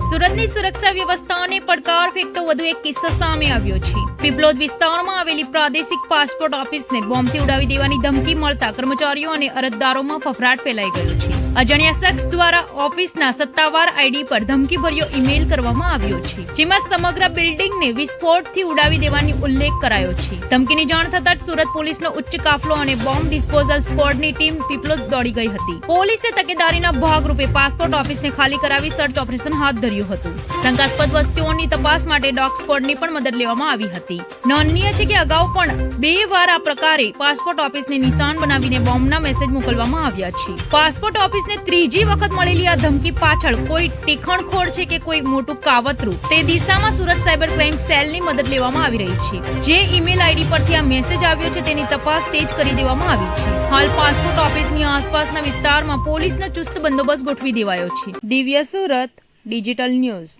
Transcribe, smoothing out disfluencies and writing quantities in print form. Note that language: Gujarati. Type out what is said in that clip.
સુરતની સુરક્ષા વ્યવસ્થાને પડકાર ફેંકતો વધુ એક કિસ્સો સામે આવ્યો છે। પીપલોદ વિસ્તારમાં આવેલી પ્રાદેશિક પાસપોર્ટ ઓફિસને બોમ્બથી ઉડાવી દેવાની ધમકી મળતા કર્મચારીઓ અને અરજદારોમાં ફફડાટ ફેલાઈ ગયો છે। અજાણ્યા શખ્સ દ્વારા ઓફિસના સત્તાવાર આઈડી પર ધમકીભર્યો ઈમેલ કરવામાં આવ્યો છે, જેમાં સમગ્ર બિલ્ડિંગને વિસ્ફોટથી ઉડાવી દેવાની ઉલ્લેખ કરાયો છે। ધમકીની જાણ થતાં જ સુરત પોલીસનો ઉચ્ચ કાફલો અને બોમ્બ ડિસ્પોઝલ સ્ક્વોડની ટીમ પીપલોદ દોડી ગઈ હતી। પોલીસે તકેદારીના ભાગરૂપે પાસપોર્ટ ઓફિસને ખાલી કરાવી સર્ચ ઓપરેશન હાથ ધર્યું હતું। શંકાસ્પદ વસ્તુઓની તપાસ માટે ડોગ સ્ક્વોડની પણ મદદ લેવામાં આવી હતી। નોંધનીય છે કે અગાઉ પણ 2 વાર આ પ્રકારે પાસપોર્ટ ઓફિસને નિશાન બનાવીને બોમ્બના મેસેજ મોકલવામાં આવ્યા છે। પાસપોર્ટ ઓફિસને ત્રીજી વખત મળેલી આ ધમકી પાછળ કોઈ ટીખણખોળ છે કે કોઈ મોટું કાવતરું, તે દિશામાં સુરત સાયબર ક્રાઇમ સેલની મદદ લેવામાં આવી રહી છે। જે ઈમેલ આઈડી પરથી આ મેસેજ આવ્યો છે તેની તપાસ તેજ કરી દેવામાં આવી છે। હાલ પાસપોર્ટ ઓફિસની આસપાસના વિસ્તારમાં પોલીસનો ચુસ્ત બંદોબસ્ત ગોઠવી દેવાયો છે। દિવ્ય સુરત ડિજિટલ ન્યૂઝ।